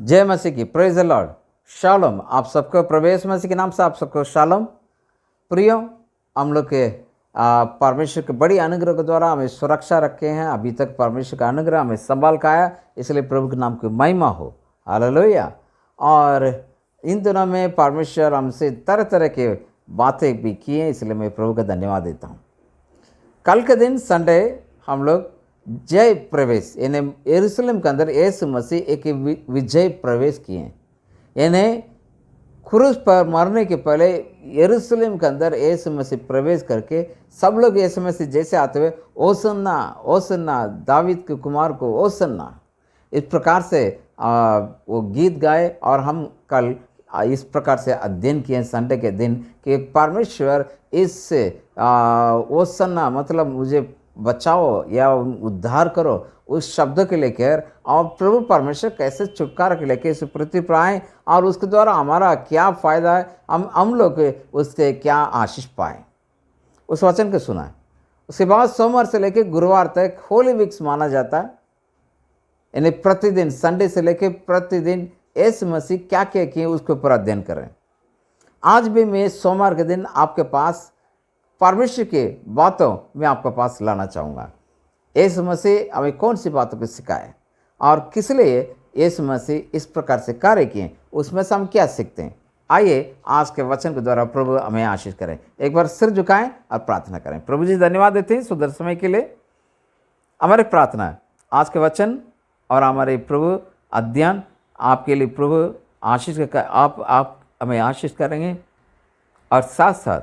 जय मसीह की, praise the Lord, shalom. आप सबको प्रवेश मसीह के नाम से आप सबको शालोम। प्रियो, हम लोग के परमेश्वर के बड़ी अनुग्रह के द्वारा हमें सुरक्षा रखे हैं। अभी तक परमेश्वर का अनुग्रह हमें संभाल का आया, इसलिए प्रभु के नाम की महिमा हो। हालेलुया। और इन दिनों में परमेश्वर हमसे तरह तरह के बातें भी किए, इसलिए मैं प्रभु का धन्यवाद देता हूँ। कल के दिन संडे हम लोग जय प्रवेश यानी यरूशलेम के अंदर यीशु मसीह एक विजय प्रवेश किए। यानी क्रूस पर मरने के पहले यरूशलेम के अंदर यीशु मसीह प्रवेश करके सब लोग यीशु मसीह जैसे आते हुए ओसन्ना ओसन्ना, दावीद के कुमार को ओसन्ना, इस प्रकार से वो गीत गाए। और हम कल इस प्रकार से अध्ययन किए संडे के दिन कि परमेश्वर इस ओसन्ना मतलब मुझे बचाओ या उद्धार करो उस शब्द के लेकर, और प्रभु परमेश्वर कैसे छुटकारा के लेकर इस पृथ्वी पर आए और उसके द्वारा हमारा क्या फ़ायदा है, हम लोग उससे क्या आशीष पाए, उस वचन को सुना है। उसके बाद सोमवार से लेकर गुरुवार तक होली वीक्स माना जाता है। यानी प्रतिदिन संडे से लेकर प्रतिदिन यीशु मसीह क्या क्या किए उसके ऊपर अध्ययन करें। आज भी मैं सोमवार के दिन आपके पास परमेश्वर के बातों में आपके पास लाना चाहूँगा। यीशु मसीह हमें कौन सी बातों को सिखाए और किस लिए यीशु मसीह इस प्रकार से कार्य किए, उसमें से हम क्या सीखते हैं। आइए आज के वचन के द्वारा प्रभु हमें आशीष करें। एक बार सिर झुकाएं और प्रार्थना करें। प्रभु जी धन्यवाद देते हैं सुंदर समय के लिए। हमारी प्रार्थना है आज के वचन और हमारे प्रभु अध्ययन आपके लिए प्रभु आशीष आप हमें आशीष करेंगे, और साथ साथ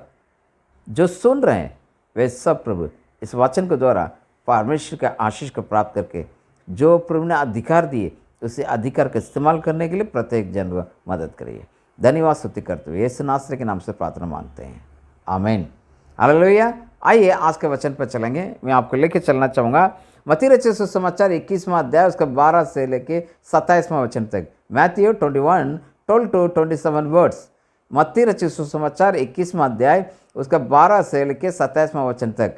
जो सुन रहे हैं वे सब प्रभु इस वचन के द्वारा परमेश्वर का आशीष को प्राप्त करके जो प्रभु ने अधिकार दिए उसे अधिकार का इस्तेमाल करने के लिए प्रत्येक जन को मदद करिए। धन्यवाद स्तुति करते हुए यीशु नासरी के नाम से प्रार्थना मानते हैं, आमीन। हालेलुया। आइए आज के वचन पर चलेंगे। मैं आपको लेके चलना चाहूँगा मत्ती रचित सुसमाचार 21वां अध्याय उसका 12 से लेके 27वां वचन तक। Matthew 21:12-27 words. मत्ती रचित सुसमाचार 21वां अध्याय उसका 12 से लेके 27वां वचन तक।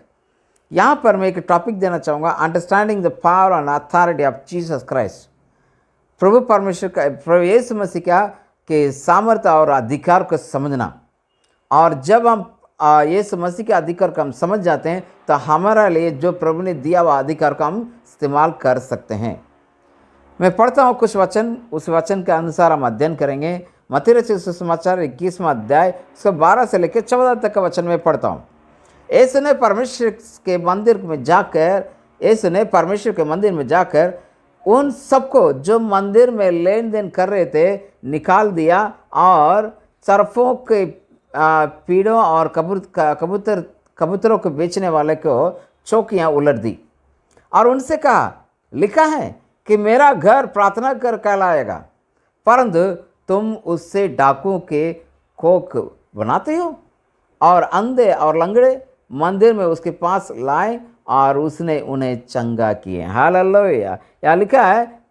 यहाँ पर मैं एक टॉपिक देना चाहूँगा, understanding the power and authority of Jesus Christ. प्रभु परमेश्वर का, प्रभु यीशु मसीह का के सामर्थ्य और अधिकार को समझना। और जब हम यीशु मसीह के अधिकार को हम समझ जाते हैं तो हमारा लिए जो प्रभु ने दिया हुआ अधिकार को हम इस्तेमाल कर सकते हैं। मैं पढ़ता हूँ कुछ वचन, उस वचन के अनुसार हम अध्ययन करेंगे। मत्ती रचित सुसमाचार 21वां अध्याय उसका 12 से लेकर 14 तक का वचन में पढ़ता हूँ। यीशु ने परमेश्वर के मंदिर में जाकर उन सबको जो मंदिर में लेन देन कर रहे थे निकाल दिया, और सरफों के पीड़ों और कबूतरों को बेचने वाले को चौकियाँ उलट दी, और उनसे कहा, लिखा है कि मेरा घर प्रार्थना कर कहलाएगा, परंतु तुम उससे डाकुओं के खोख बनाते हो। और अंधे और लंगड़े मंदिर में उसके पास लाए और उसने उन्हें चंगा किए। हालेलुया। यहाँ लिखा है,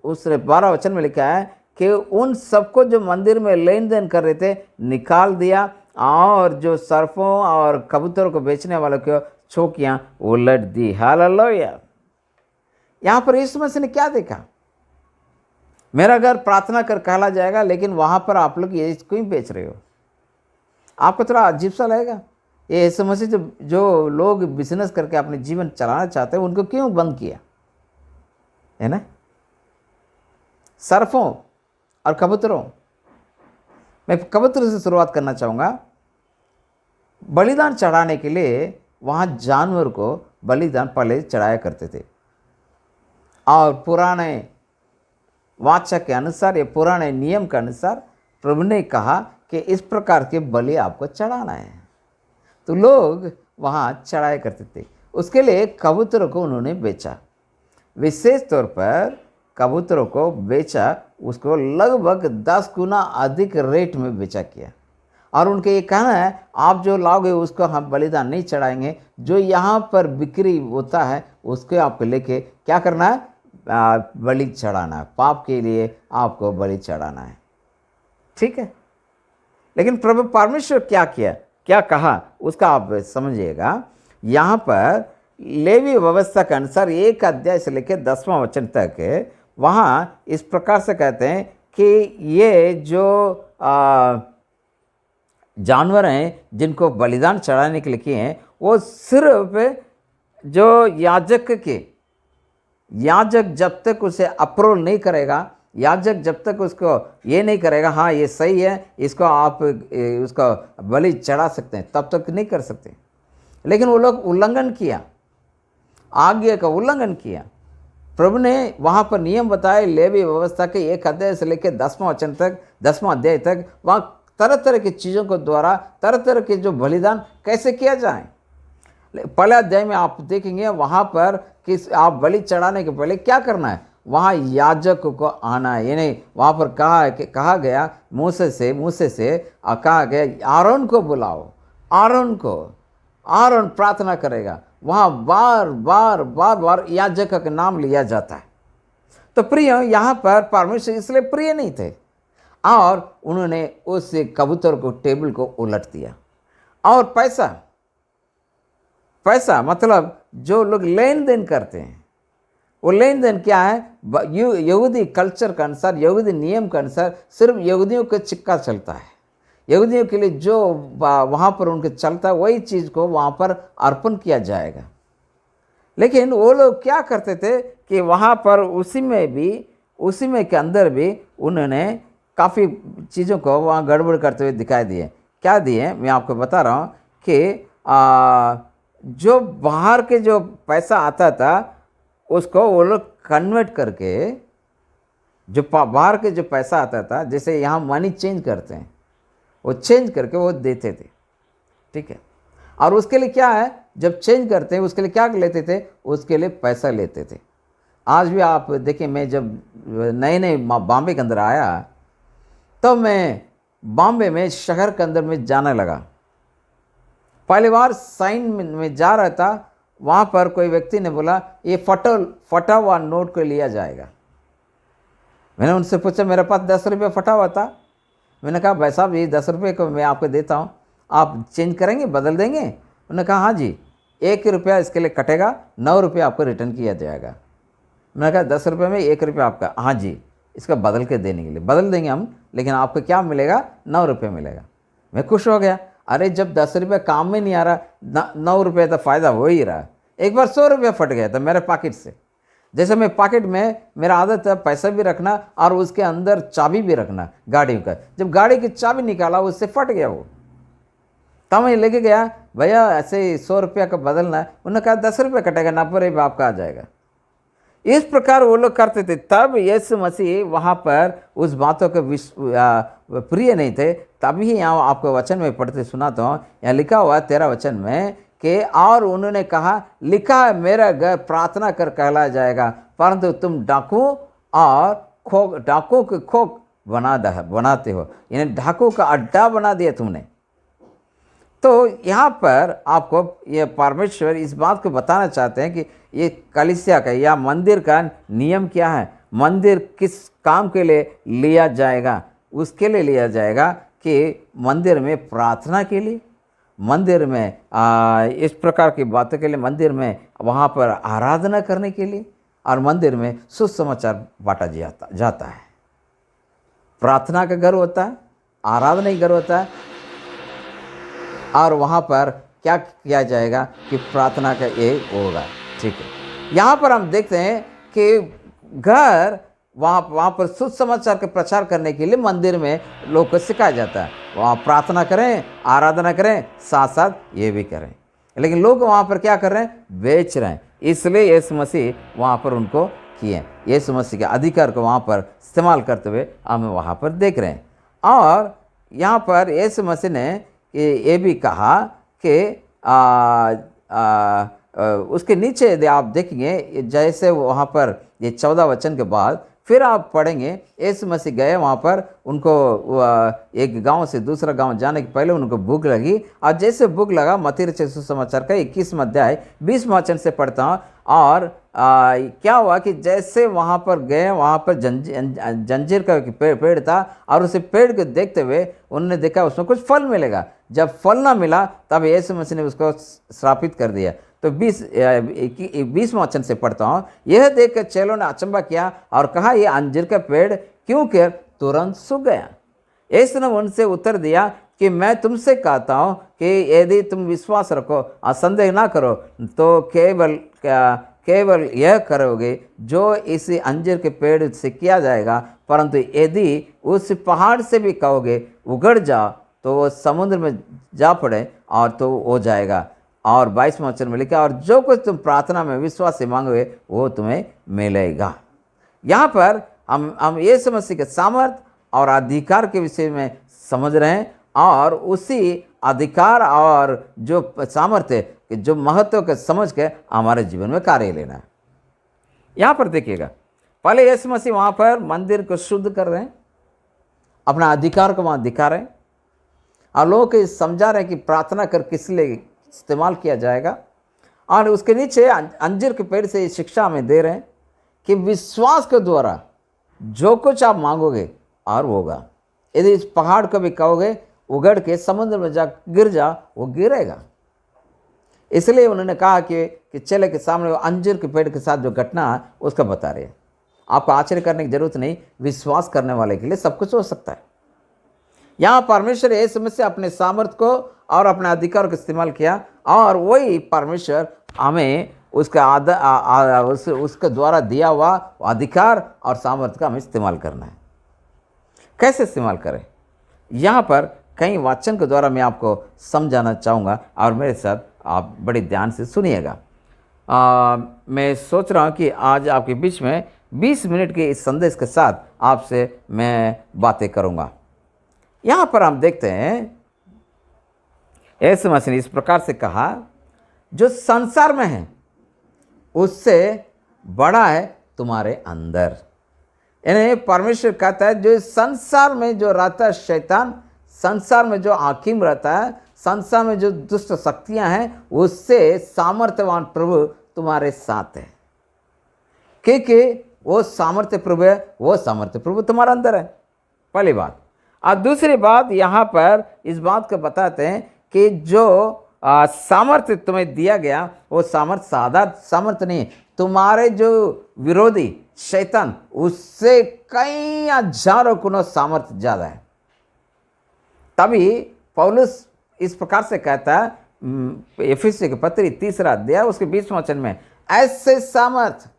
उसने 12 वचन में लिखा है कि उन सबको जो मंदिर में लेन देन कर रहे थे निकाल दिया, और जो सर्फों और कबूतरों को बेचने वालों को चौकियाँ उलट दी। हालेलुया। यहाँ पर यीशु मसीह ने क्या देखा? मेरा घर प्रार्थना कर कहला जाएगा, लेकिन वहाँ पर आप लोग ये क्यों बेच रहे हो? आपको थोड़ा अजीब सा लगेगा। ये यीशु मसीह जो लोग बिजनेस करके अपने जीवन चलाना चाहते हैं उनको क्यों बंद किया है ना? सर्फों और कबूतरों, मैं कबूतर से शुरुआत करना चाहूँगा। बलिदान चढ़ाने के लिए वहाँ जानवर को बलिदान पहले चढ़ाया करते थे, और पुराने वाचा के अनुसार, ये पुराने नियम के अनुसार प्रभु ने कहा कि इस प्रकार के बलि आपको चढ़ाना है, तो लोग वहाँ चढ़ाया करते थे। उसके लिए कबूतरों को उन्होंने बेचा, विशेष तौर पर कबूतरों को बेचा, उसको लगभग 10 गुना अधिक रेट में बेचा किया। और उनके ये कहना है, आप जो लाओगे उसको हम बलिदान नहीं चढ़ाएंगे, जो यहाँ पर बिक्री होता है उसको आपको लेके क्या करना है? बलि चढ़ाना है, पाप के लिए आपको बलि चढ़ाना है। ठीक है, लेकिन प्रभु परमेश्वर क्या किया, क्या कहा उसका आप समझिएगा। यहाँ पर लेवी व्यवस्था के अनुसार 1 अध्याय से लेकर 10वां वचन तक वहाँ इस प्रकार से कहते हैं कि ये जो जानवर हैं जिनको बलिदान चढ़ाने के लिए किए हैं, वो सिर्फ जो याजक जब तक उसे अप्रूवल नहीं करेगा, याजक जब तक उसको ये नहीं करेगा हाँ ये सही है, इसको आप उसका बलि चढ़ा सकते हैं, तब तक नहीं कर सकते। लेकिन वो लोग उल्लंघन किया, आज्ञा का उल्लंघन किया। प्रभु ने वहाँ पर नियम बताए, लेवी व्यवस्था के 1 अध्याय से लेकर 10वां वचन तक, 10वां अध्याय तक, वहाँ तरह तरह की चीज़ों को द्वारा तरह तरह के जो बलिदान कैसे किया जाए। पहले अध्याय में आप देखेंगे वहाँ पर कि आप बलि चढ़ाने के पहले क्या करना है, वहाँ याजक को आना है। यानी वहाँ पर कहा गया मूसे से कहा गया आरोन को बुलाओ, आरोन प्रार्थना करेगा। वहाँ बार बार याजक का नाम लिया जाता है। तो प्रिय, यहाँ पर परमेश्वर इसलिए प्रिय नहीं थे और उन्होंने उस कबूतर को, टेबल को उलट दिया। और पैसा मतलब जो लोग लेन देन करते हैं, वो लेन देन क्या है, यहूदी कल्चर के अनुसार, यहूदी नियम के अनुसार सिर्फ यहूदियों का सिक्का चलता है। यहूदियों के लिए जो वहाँ पर उनके चलता है वही चीज़ को वहाँ पर अर्पण किया जाएगा। लेकिन वो लोग क्या करते थे कि वहाँ पर उसी में के अंदर भी उन्होंने काफ़ी चीज़ों को वहाँ गड़बड़ करते हुए दिखाई दिए। क्या दिए, मैं आपको बता रहा हूँ कि जो बाहर के जो पैसा आता था उसको वो लोग कन्वर्ट करके, जो बाहर के जो पैसा आता था, जैसे यहाँ मनी चेंज करते हैं, वो चेंज करके वो देते थे, ठीक है। और उसके लिए क्या है, जब चेंज करते हैं उसके लिए क्या लेते थे, उसके लिए पैसा लेते थे। आज भी आप देखिए, मैं जब नए बॉम्बे के अंदर आया तो मैं बॉम्बे में शहर के अंदर में जाने लगा। पहली बार साइन में जा रहा था, वहाँ पर कोई व्यक्ति ने बोला ये फटा हुआ नोट को लिया जाएगा। मैंने उनसे पूछा, मेरे पास 10 रुपये फटा हुआ था। मैंने कहा भाई साहब ये 10 रुपये को मैं आपको देता हूँ, आप चेंज करेंगे, बदल देंगे? उन्होंने कहा हाँ जी, 1 रुपया इसके लिए कटेगा, 9 रुपये आपको रिटर्न किया जाएगा। मैंने कहा 10 रुपये में 1 रुपया आपका, हाँ जी, इसका बदल के देने के लिए बदल देंगे हम, लेकिन आपको क्या मिलेगा, 9 रुपये मिलेगा। मैं खुश हो गया। अरे जब 10 रुपये काम में नहीं आ रहा, 9 रुपये तो फ़ायदा हो ही रहा। एक बार 100 रुपये फट गया था मेरे पॉकेट से। जैसे मैं पॉकेट में, मेरा आदत है पैसा भी रखना और उसके अंदर चाबी भी रखना गाड़ी का। जब गाड़ी की चाबी निकाला उससे फट गया वो, तब मैं लेके गया, भैया ऐसे 100 रुपया का बदलना है। उन्होंने कहा 10 रुपये कटेगा, 90 रुपये आपका आ जाएगा। इस प्रकार वो लोग करते थे। तब यीशु मसीह वहाँ पर उस बातों के प्रिय नहीं थे। तभी यहाँ आपको वचन में पढ़ते सुनाता हूँ, यहाँ लिखा हुआ 13 वचन में कि और उन्होंने कहा, लिखा है मेरा घर प्रार्थना कर कहलाया जाएगा, परंतु तुम डाकुओं के खोक बनाते हो। यानी डाकुओं का अड्डा बना दिया तुमने। तो यहाँ पर आपको ये परमेश्वर इस बात को बताना चाहते हैं कि ये कलीसिया का या मंदिर का नियम क्या है, मंदिर किस काम के लिए लिया जाएगा। उसके लिए लिया जाएगा कि मंदिर में प्रार्थना के लिए, मंदिर में इस प्रकार की बातों के लिए, मंदिर में वहाँ पर आराधना करने के लिए, और मंदिर में सुसमाचार बांटा जाता है। प्रार्थना का घर होता है, आराधना का घर होता है, और वहाँ पर क्या किया जाएगा कि प्रार्थना का एक होगा, ठीक है। यहाँ पर हम देखते हैं कि घर वहाँ पर सुसमाचार का प्रचार करने के लिए मंदिर में लोग को सिखाया जाता है, वहाँ प्रार्थना करें, आराधना करें, साथ साथ ये भी करें। लेकिन लोग वहाँ पर क्या कर रहे हैं, बेच रहे हैं। इसलिए यीशु मसीह वहाँ पर उनको किए, यीशु मसीह के अधिकार को वहाँ पर इस्तेमाल करते हुए हम वहाँ पर देख रहे हैं। और यहाँ पर यीशु मसीह ने ये भी कहा कि उसके नीचे यदि आप देखेंगे, जैसे वहाँ पर ये 14 वचन के बाद फिर आप पढ़ेंगे, यीशु मसीह गए वहाँ पर, उनको एक गांव से दूसरा गांव जाने के पहले उनको भूख लगी, और जैसे भूख लगा, मत्ती रचित सुसमाचार का 21वां अध्याय 20वां वचन से पढ़ता हूँ। और क्या हुआ कि जैसे वहाँ पर गए, वहाँ पर जंजीर का पेड़ था, और उसे पेड़ को देखते हुए उन्होंने देखा उसमें कुछ फल मिलेगा। जब फल ना मिला तब यीशु मसीह ने उसको श्रापित कर दिया। तो 20वां वचन से पढ़ता हूँ। यह देखकर चेलों ने अचंभा किया और कहा, यह अंजीर का पेड़ क्यों कर तुरंत सूख गया? यीशु ने उनसे उत्तर दिया कि मैं तुमसे कहता हूँ कि यदि तुम विश्वास रखो और संदेह ना करो तो केवल यह करोगे जो इस अंजीर के पेड़ से किया जाएगा। परंतु यदि उस पहाड़ से भी कहोगे उगड़ जा तो वो समुद्र में जा पड़े और तो हो जाएगा। और 22वां वचन में लिखा, और जो कुछ तुम प्रार्थना में विश्वास से मांगोगे वो तुम्हें मिलेगा। यहाँ पर हम यीशु मसीह के सामर्थ और अधिकार के विषय में समझ रहे हैं, और उसी अधिकार और जो सामर्थ्य कि जो महत्व के समझ के हमारे जीवन में कार्य लेना है। यहाँ पर देखिएगा, पहले यीशु मसीह वहाँ पर मंदिर को शुद्ध कर रहे हैं, अपना अधिकार को वहाँ दिखा रहे हैं और लोगों को समझा रहे हैं कि प्रार्थना कर किस लिए इस्तेमाल किया जाएगा। और उसके नीचे अंजीर के पेड़ से ये शिक्षा हमें दे रहे हैं कि विश्वास के द्वारा जो कुछ आप मांगोगे और होगा। यदि इस पहाड़ को भी कहोगे उगड़ के समुद्र में जा गिर जा, वो गिरेगा। इसलिए उन्होंने कहा कि चेले के सामने वो अंजीर के पेड़ के साथ जो घटना है उसका बता रहे हैं। आपको आश्चर्य करने की जरूरत नहीं, विश्वास करने वाले के लिए सब कुछ हो सकता है। यहाँ परमेश्वर यीशु मसीह से अपने सामर्थ्य को और अपने अधिकार को इस्तेमाल किया, और वही परमेश्वर हमें उसके द्वारा दिया हुआ अधिकार और सामर्थ्य का हमें इस्तेमाल करना है। कैसे इस्तेमाल करें, यहाँ पर कई वचन के द्वारा मैं आपको समझाना चाहूँगा और मेरे साथ आप बड़े ध्यान से सुनिएगा। मैं सोच रहा हूँ कि आज आपके बीच में 20 मिनट के इस संदेश के साथ आपसे मैं बातें करूँगा। यहाँ पर हम देखते हैं यीशु मसीह ने इस प्रकार से कहा, जो संसार में है उससे बड़ा है तुम्हारे अंदर। यानी परमेश्वर कहता है जो संसार में जो रहता है शैतान, संसार में जो हाकिम रहता है, संसार में जो दुष्ट शक्तियां हैं, उससे सामर्थ्यवान प्रभु तुम्हारे साथ है, क्योंकि वो सामर्थ्य प्रभु है, वो सामर्थ्य प्रभु तुम्हारे अंदर है। पहली बात। और दूसरी बात, यहाँ पर इस बात को बताते हैं कि जो सामर्थ्य तुम्हें दिया गया वो सामर्थ्य सादा सामर्थ्य नहीं है। तुम्हारे जो विरोधी शैतान उससे कई हजारों गुना सामर्थ्य ज़्यादा है। तभी पौलुस इस प्रकार से कहता है एफिसी के पत्री 3 अध्याय उसके 20वां वचन में, ऐसे सामर्थ्य,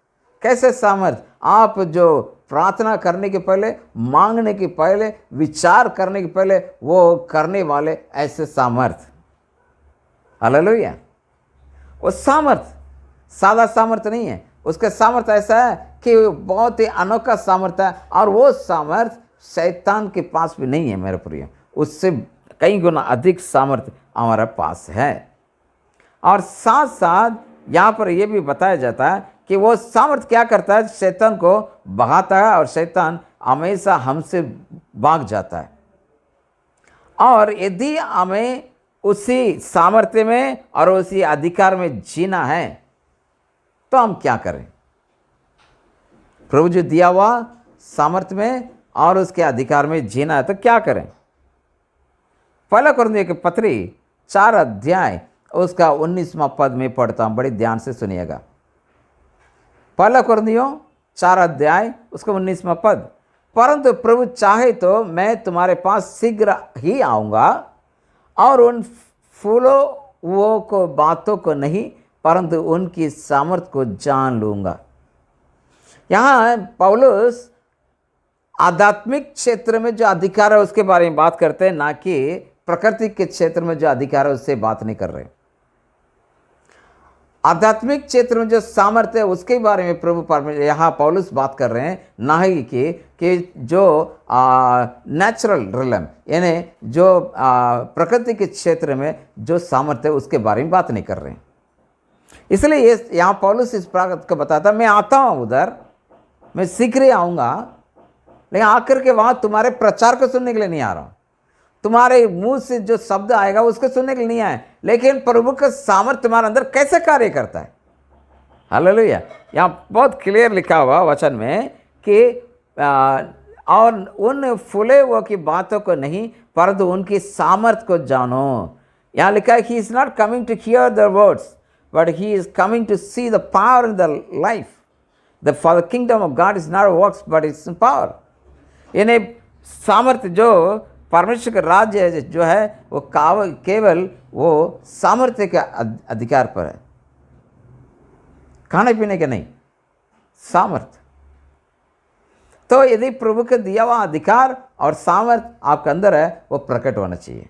कैसे सामर्थ्य, आप जो प्रार्थना करने के पहले, मांगने के पहले, विचार करने के पहले वो करने वाले ऐसे सामर्थ्य। हालेलुया। वो सामर्थ्य सादा सामर्थ्य नहीं है, उसका सामर्थ्य ऐसा है कि बहुत ही अनोखा सामर्थ्य है, और वो सामर्थ्य शैतान के पास भी नहीं है मेरे प्रिय, उससे कई गुना अधिक सामर्थ्य हमारे पास है। और साथ साथ यहाँ पर यह भी बताया जाता है कि वो सामर्थ्य क्या करता है, शैतान को भगाता है और शैतान हमेशा हमसे भाग जाता है। और यदि हमें उसी सामर्थ्य में और उसी अधिकार में जीना है तो हम क्या करें? प्रभु जो दिया हुआ सामर्थ्य में और उसके अधिकार में जीना है तो क्या करें? पहला कुरिन्थियों की पत्री 4 अध्याय उसका 19वां पद में पढ़ता हूं, बड़े ध्यान से सुनिएगा। पहला कुरिन्थियों 4 अध्याय उसका 19वां पद, परंतु प्रभु चाहे तो मैं तुम्हारे पास शीघ्र ही आऊँगा और उन फूलों वो को बातों को नहीं परंतु उनकी सामर्थ्य को जान लूँगा। यहाँ पौलुस आध्यात्मिक क्षेत्र में जो अधिकार है उसके बारे में बात करते हैं, ना कि प्रकृति के क्षेत्र में जो अधिकार है उससे बात नहीं कर रहे। आध्यात्मिक क्षेत्र में जो सामर्थ्य है उसके बारे में प्रभु परमेश्वर यहाँ पौलुस बात कर रहे हैं, ना ही कि जो नेचुरल रिलम यानी जो प्रकृति के क्षेत्र में जो सामर्थ्य है उसके बारे में बात नहीं कर रहे हैं। इसलिए ये यहाँ पौलुस इस प्रकार को बताता है, मैं आता हूँ उधर, मैं शीघ्र ही आऊँगा, लेकिन आकर के वहाँ तुम्हारे प्रचार को सुनने के लिए नहीं आ रहा हूँ, तुम्हारे मुंह से जो शब्द आएगा उसको सुनने के लिए नहीं आए, लेकिन प्रभु का सामर्थ्य तुम्हारे अंदर कैसे कार्य करता है। हालेलुया। यहाँ बहुत क्लियर लिखा हुआ वचन में कि और उन फूले वो की बातों को नहीं परंतु उनकी सामर्थ्य को जानो। यहाँ लिखा है कि he is not coming to hear the words, but he is coming to see the power in the life. For the kingdom of God is not works, but it's in power. यानी सामर्थ्य जो परमेश्वर का राज्य जो है वो केवल वो सामर्थ्य के अधिकार पर है, खाने पीने के नहीं, सामर्थ्य। तो यदि प्रभु का दिया हुआ अधिकार और सामर्थ्य आपके अंदर है, वो प्रकट होना चाहिए।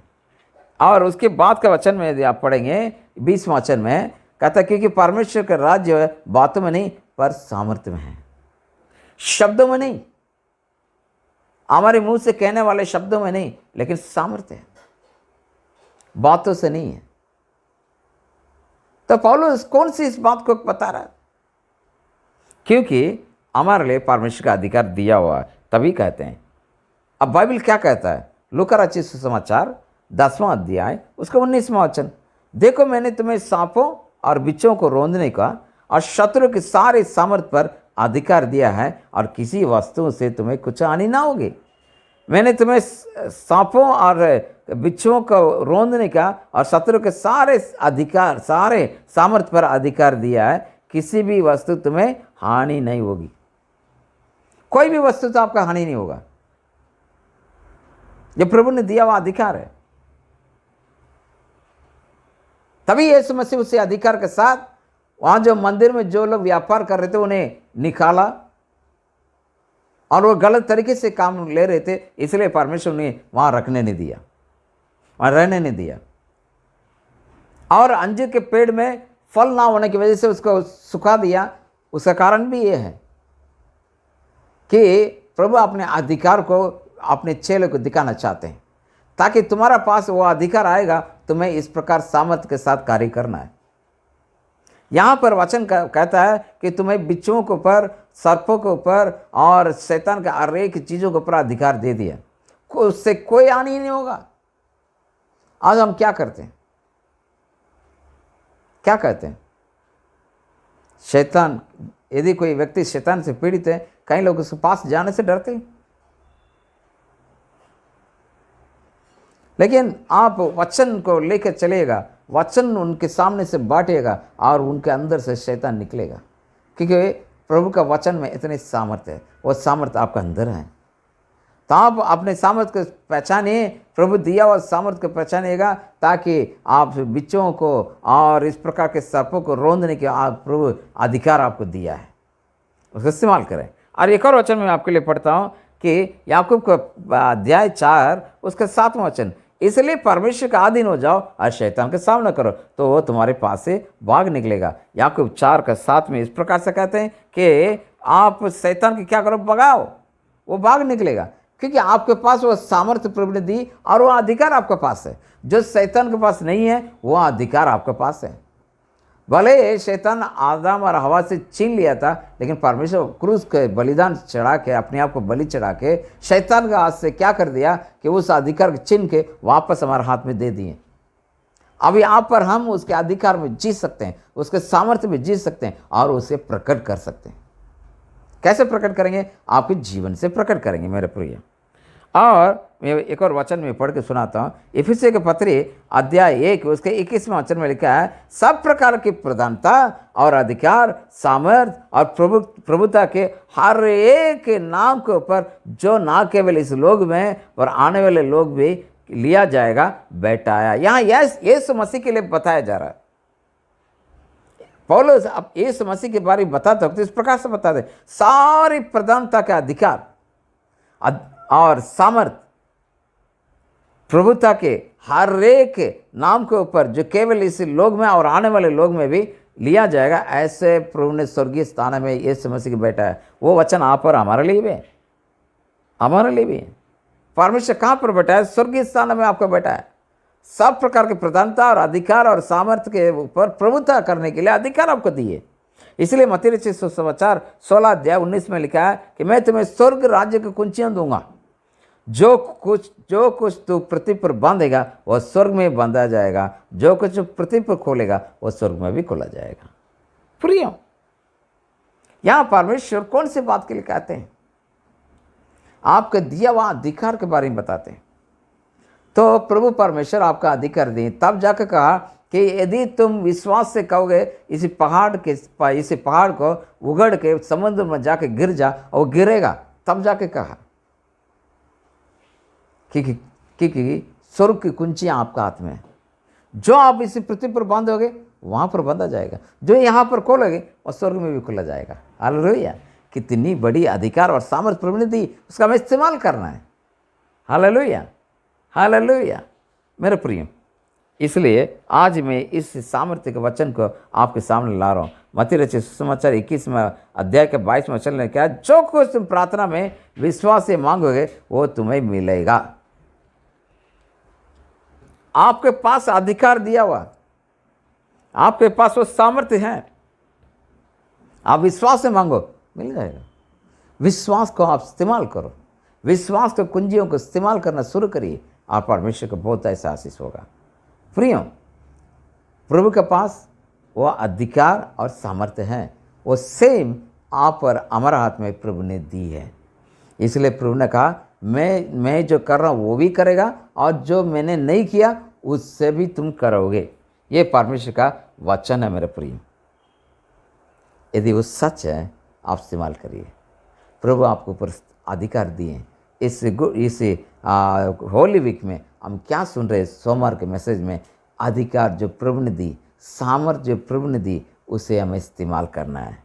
और उसके बाद का वचन में यदि आप पढ़ेंगे 20वां वचन में कहता है, क्योंकि परमेश्वर का राज्य है बातों में नहीं पर सामर्थ्य में है, शब्दों में नहीं, हमारे मुंह से कहने वाले शब्दों में नहीं, लेकिन सामर्थ्य है, बातों से नहीं है। तो पौलुस कौन सी इस बात को बता रहा है? क्योंकि हमारे लिए परमेश्वर का अधिकार दिया हुआ है, तभी कहते हैं। अब बाइबल क्या कहता है? लूका रचित सुसमाचार 10वां अध्याय उसका 19वां वचन, देखो मैंने तुम्हें सांपों और बिच्छों को रौंदने का और शत्रु के सारे सामर्थ पर अधिकार दिया है, और किसी वस्तु से तुम्हें कुछ हानि ना होगी। मैंने तुम्हें सांपों और बिच्छुओं को रौंदने का और शत्रु के सारे सामर्थ पर अधिकार दिया है, किसी भी वस्तु तुम्हें हानि नहीं होगी। कोई भी वस्तु तो आपका हानि नहीं होगा, ये प्रभु ने दिया हुआ अधिकार है। तभी यीशु मसीह उसी अधिकार के साथ वहां जो मंदिर में जो लोग व्यापार कर रहे थे उन्हें निकाला, और वो गलत तरीके से काम ले रहे थे, इसलिए परमेश्वर ने वहां रखने नहीं दिया, वहां रहने नहीं दिया। और अंजीर के पेड़ में फल ना होने की वजह से उसको सुखा दिया। उसका कारण भी ये है कि प्रभु अपने अधिकार को अपने चेलों को दिखाना चाहते हैं, ताकि तुम्हारा पास वो अधिकार आएगा, तुम्हें इस प्रकार सामर्थ्य के साथ कार्य करना है। यहाँ पर वचन कहता है कि तुम्हें बिच्छुओं के ऊपर, सर्पों के ऊपर और शैतान के हर एक चीज़ों के ऊपर अधिकार दे दिया, उससे कोई हानि नहीं होगा। आज हम क्या करते हैं? क्या कहते हैं? शैतान, यदि कोई व्यक्ति शैतान से पीड़ित है, कई लोग उसके पास जाने से डरते हैं। लेकिन आप वचन को लेकर चलेगा, वचन उनके सामने से बांटेगा और उनके अंदर से शैतान निकलेगा, क्योंकि प्रभु का वचन में इतनी सामर्थ्य है, वो सामर्थ्य आपका अंदर है। तो आप अपने सामर्थ्य को पहचानिए, प्रभु दिया हुआ सामर्थ्य को पहचानिएगा, ताकि आप बिच्छुओं को और इस प्रकार के सर्पों को रौंदने के प्रभु अधिकार आपको दिया है, उसका इस्तेमाल करें। और एक और वचन मैं आपके लिए पढ़ता हूँ कि याकूब का अध्याय 4 उसका 7वां वचन, इसलिए परमेश्वर का अधीन हो जाओ और शैतान का सामना करो, तो वो तुम्हारे पास से भाग निकलेगा। याकूब 4:7 में इस प्रकार से कहते हैं कि आप शैतान की क्या करो? भगाओ, वो भाग निकलेगा, क्योंकि आपके पास वो सामर्थ्य प्रभु ने दी और वो अधिकार आपके पास है। जो शैतान के पास नहीं है, वो अधिकार आपके पास है। भले शैतान आदम और हवा से छीन लिया था, लेकिन परमेश्वर क्रूस के बलिदान चढ़ा के, अपने आप को बलि चढ़ा के शैतान का हाथ से क्या कर दिया कि उस अधिकार को छीन के वापस हमारे हाथ में दे दिए। अब यहाँ पर हम उसके अधिकार में जी सकते हैं, उसके सामर्थ्य में जी सकते हैं और उसे प्रकट कर सकते हैं। कैसे प्रकट करेंगे? आपके जीवन से प्रकट करेंगे मेरे प्रिय। और मैं एक और वचन में पढ़ के सुनाता हूँ। इफिसियों के पत्री अध्याय 1 उसके 21वें वचन में लिखा है, सब प्रकार की प्रधानता और अधिकार, सामर्थ और प्रभुता के हर एक नाम के ऊपर, जो ना केवल इस लोक में और आने वाले लोग भी लिया जाएगा, बैठाया। यहाँ यीशु मसीह के लिए बताया जा रहा है। पौलुस अब यीशु मसीह के बारे में बताते वक्त इस प्रकार से बताते, सारी प्रधानता के अधिकार और सामर्थ, प्रभुता के हर एक नाम के ऊपर, जो केवल इस लोक में और आने वाले लोक में भी लिया जाएगा, ऐसे प्रभु ने स्वर्गीय स्थान में यीशु मसीह के बैठा है। वो वचन आप और हमारे लिए भी है, हमारे लिए भी है। परमेश्वर कहाँ पर बैठा है? स्वर्गीय स्थान में आपको बैठा है। सब प्रकार की प्रधानता और अधिकार और सामर्थ्य के ऊपर प्रभुता करने के लिए अधिकार आपको दिए। इसलिए मत्ती रचित सुसमाचार 16:19 में लिखा है कि मैं तुम्हें स्वर्ग राज्य की कुंजियां दूंगा, जो कुछ तू पृथ्वी पर बांधेगा वह स्वर्ग में बांधा जाएगा, जो कुछ पृथ्वी पर खोलेगा वह स्वर्ग में भी खोला जाएगा। प्रिय, यहां परमेश्वर कौन सी बात के लिए कहते हैं? आपके दिया हुआ अधिकार के बारे में बताते हैं। तो प्रभु परमेश्वर आपका अधिकार दें, तब जाकर कहा कि यदि तुम विश्वास से कहोगे इसी पहाड़ को उगड़ के समुद्र में जाके गिर जा, और वो गिरेगा, तब जाके कहा क्योंकि स्वर्ग की कुंजियां आपका हाथ में है। जो आप इसी पृथ्वी पर बांधोगे वहां पर बांधा जाएगा, जो यहाँ पर खोलोगे और स्वर्ग में भी खोला जाएगा। हालेलुया! कितनी बड़ी अधिकार और सामर्थ प्रभु ने दी, उसका हमें इस्तेमाल करना है। हालेलुया, हालेलुया मेरे प्रिय। इसलिए आज मैं इस सामर्थ्य के वचन को आपके सामने ला रहा हूँ। मत्ती रचित सुसमाचार 21वें अध्याय के 22वें वचन ने कहा, जो कुछ तुम प्रार्थना में विश्वास से मांगोगे वो तुम्हें मिलेगा। आपके पास अधिकार दिया हुआ, आपके पास वो सामर्थ्य है। आप विश्वास से मांगो, मिल जाएगा। विश्वास को आप इस्तेमाल करो, विश्वास के कुंजियों को इस्तेमाल करना शुरू करिए, आप परमेश्वर को बहुत ऐसा आशीष होगा। प्रियो, प्रभु के पास वो अधिकार और सामर्थ्य है, वो सेम आप और हमारा हाथ में प्रभु ने दी है। इसलिए प्रभु ने कहा, मैं जो कर रहा हूँ वो भी करेगा, और जो मैंने नहीं किया उससे भी तुम करोगे। ये परमेश्वर का वचन है मेरे प्रिय। यदि वो सच है, आप इस्तेमाल करिए। प्रभु आपको ऊपर अधिकार दिए। इस होली वीक में हम क्या सुन रहे हैं? सोमवार के मैसेज में अधिकार जो प्रभु ने दी, सामर्थ जो प्रभु ने दी, उसे हमें इस्तेमाल करना है।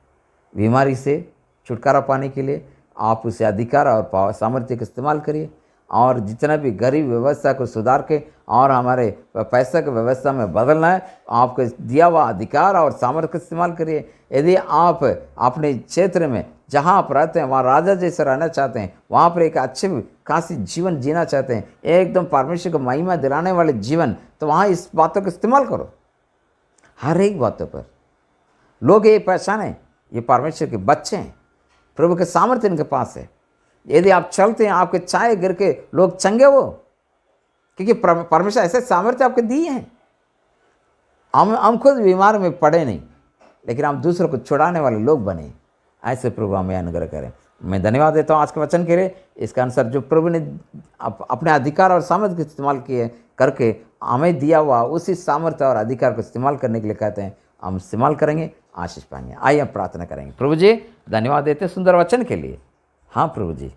बीमारी से छुटकारा पाने के लिए आप उसे अधिकार और सामर्थ्य का इस्तेमाल करिए, और जितना भी गरीब व्यवस्था को सुधार के और हमारे पैसा की व्यवस्था में बदलना है, आपको दिया हुआ अधिकार और सामर्थ्य का इस्तेमाल करिए। यदि आप अपने क्षेत्र में जहाँ आप रहते हैं वहाँ राजा जैसे रहना चाहते हैं, वहाँ पर एक अच्छे खासी जीवन जीना चाहते हैं, एकदम परमेश्वर को महिमा दिलाने वाले जीवन, तो वहाँ इस बातों का इस्तेमाल करो। हर एक बातों पर लोग ये पहचाने, ये परमेश्वर के बच्चे हैं, प्रभु के सामर्थ्य इनके पास है। यदि आप चलते हैं, आपके चाय गिर के लोग चंगे वो, क्योंकि परमेश्वर ऐसे सामर्थ्य आपके दिए हैं। हम खुद बीमार में पड़े नहीं, लेकिन हम दूसरों को छुड़ाने वाले लोग बने। ऐसे प्रभु हमें अनुग्रह करें। मैं धन्यवाद देता हूँ आज के वचन के लिए। इसके अनुसार जो प्रभु ने अपने अधिकार और सामर्थ्य का इस्तेमाल किए करके हमें दिया हुआ उसी सामर्थ्य और अधिकार को इस्तेमाल करने के लिए कहते हैं, हम इस्तेमाल करेंगे, आशीष पाएंगे। आइए हम प्रार्थना करेंगे। प्रभु जी, धन्यवाद देते हैं सुंदर वचन के लिए। हाँ प्रभु जी,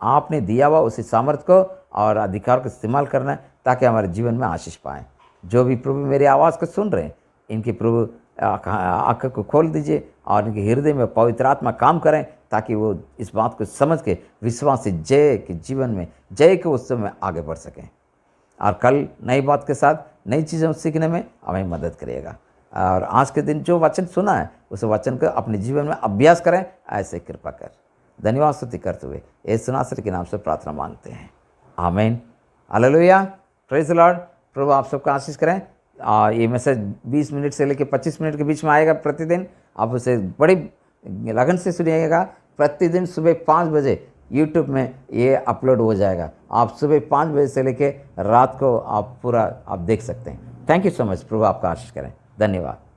आपने दिया हुआ उसी सामर्थ्य को और अधिकार को इस्तेमाल करना है, ताकि हमारे जीवन में आशीष पाएँ। जो भी प्रभु मेरी आवाज़ को सुन रहे हैं, इनके प्रभु आँख को खोल दीजिए और इनके हृदय में पवित्र आत्मा काम करें, ताकि वो इस बात को समझ के विश्वास से जय के जीवन में, जय के उत्सव में आगे बढ़ सकें। और कल नई बात के साथ नई चीज़ें सीखने में हमें मदद करिएगा। और आज के दिन जो वचन सुना है, उस वचन को अपने जीवन में अभ्यास करें, ऐसे कृपा कर। धन्यवाद स्तुति करते हुए यीशु नासरी के नाम से प्रार्थना मांगते हैं, आमीन। हालेलुया, प्रेज द लॉर्ड। प्रभु आप सबका आशीष करें। ये मैसेज 20 मिनट से लेकर 25 मिनट के बीच में आएगा प्रतिदिन। आप उसे बड़ी लगन से सुनिएगा। प्रतिदिन सुबह 5 बजे यूट्यूब में ये अपलोड हो जाएगा। आप सुबह 5 बजे से लेकर रात को आप पूरा देख सकते हैं। Thank you so much. प्रभु आपका आशीष करें। धन्यवाद।